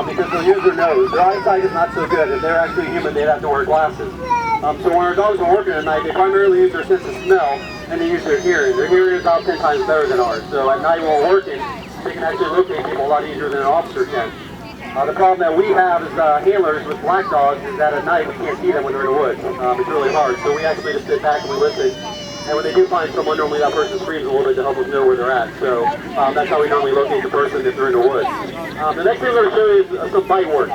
because they'll use their nose. Their eyesight is not so good. If they're actually human, they'd have to wear glasses. So when our dogs are working at night, they primarily use their sense of smell and they use their hearing. Their hearing is about 10 times better than ours. So at night when we're working, they can actually locate people a lot easier than an officer can. The problem that we have as handlers with black dogs is that at night we can't see them when they're in the woods. It's really hard. So we actually just sit back and we listen. And when they do find someone, normally that person screams a little bit to help us know where they're at. So that's how we normally locate the person if they're in the woods. The next thing I'm going to show you is some bite work.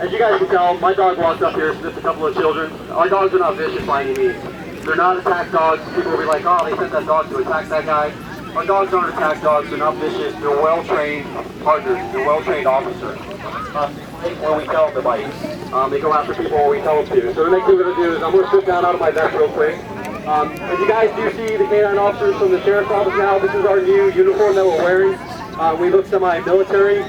As you guys can tell, my dog walked up here, sniffed a couple of children. Our dogs are not vicious by any means. They're not attack dogs. People will be like, oh, they sent that dog to attack that guy. Our dogs aren't attack dogs. They're not vicious. They're well-trained partners. They're well-trained officers. When we tell them to bite. They go after people when we tell them to. So the next thing we're going to do is I'm going to strip down out of my vest real quick. As you guys do see the canine officers from the sheriff's office now, this is our new uniform that we're wearing. We look semi-military.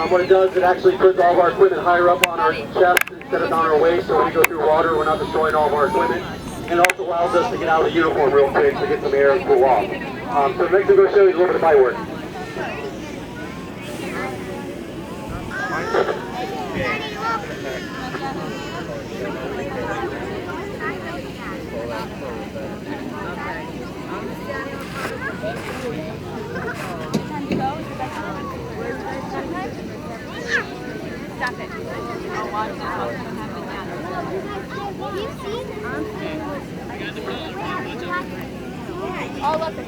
What it does, it actually puts all of our equipment higher up on our chest instead of on our waist, so when we go through water, we're not destroying all of our equipment. And it also allows us to get out of the uniform real quick to get some air and cool off. So next I'm going to show you a little bit of bite work. Stop it. I'll watch it.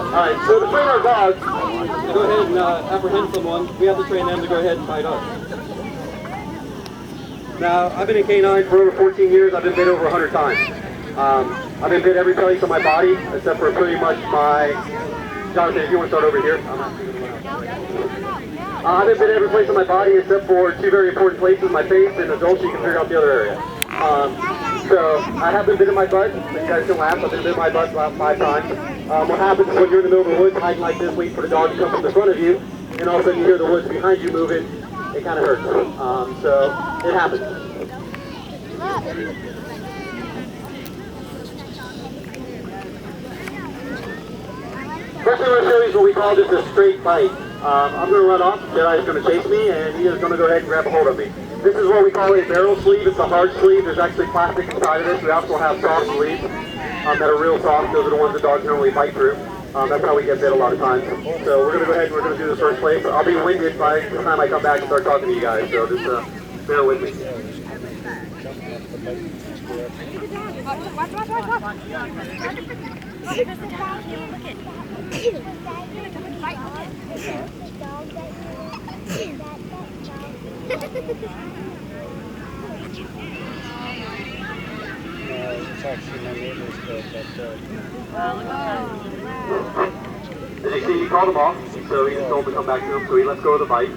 Alright, so to train our dogs, to go ahead and apprehend someone, we have to train them to go ahead and bite us. Now, I've been in canine for over 14 years. I've been bit over 100 times. I've been bit every place on my body, except for pretty much my... Jonathan, if you want to start over here. I've been bit every place on my body except for two very important places, my face and adults. You can figure out the other area. So I have been bit in my butt, so you guys can laugh. I've been bit in my butt about 5 times. What happens when you're in the middle of the woods hiding like this, waiting for the dog to come from the front of you, and all of a sudden you hear the woods behind you moving, it kind of hurts. So it happens. First thing I'm going to show you is what we call just a straight bite. I'm going to run off, Jedi is going to chase me, and he is going to go ahead and grab a hold of me. This is what we call a barrel sleeve. It's a hard sleeve. There's actually plastic inside of this. We also have soft sleeves that are real soft. Those are the ones that dogs normally bite through. That's how we get bit a lot of times. So we're going to go ahead and we're going to do this first place. I'll be winded by the time I come back and start talking to you guys, so just bear with me. It's actually my neighbor's dog, As you see, he called him off, so he just told him to come back to him, so he lets go of the bite.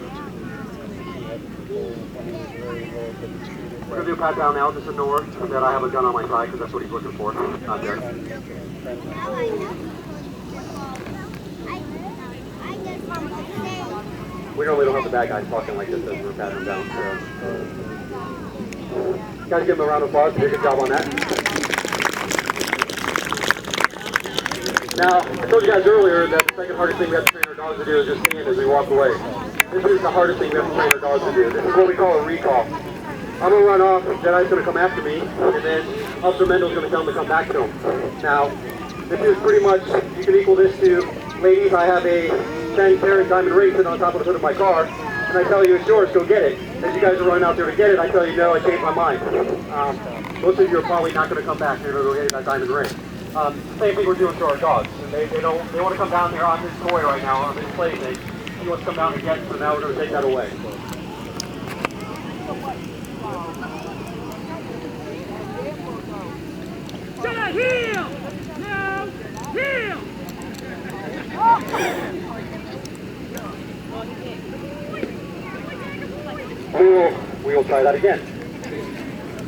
We're going to do a pat down now, just ignore that I have a gun on my side, because that's what he's looking for, not there. We normally don't have the bad guys talking like this as we're patting them down, so... Guys, give him a round of applause. Did a good job on that. Now, I told you guys earlier that the second hardest thing we have to train our dogs to do is just stand as we walk away. This is the hardest thing we have to train our dogs to do. This is what we call a recall. I'm going to run off, Jedi's going to come after me, and then Officer Mendal's going to tell him to come back to him. Now, this is pretty much, you can equal this to, ladies, I have a 10-carat diamond ring sitting on top of the hood of my car, and I tell you it's yours, go get it. As you guys are running out there to get it, I tell you no, I changed my mind. Most of you are probably not going to come back. You're going to go get that diamond ring. Same thing we're doing to our dogs. They want to come down here on this toy right now, on this plaything. He wants to come down and get it, so now we're going to take that away. Jedi, heel! Now, heel! We will try that again.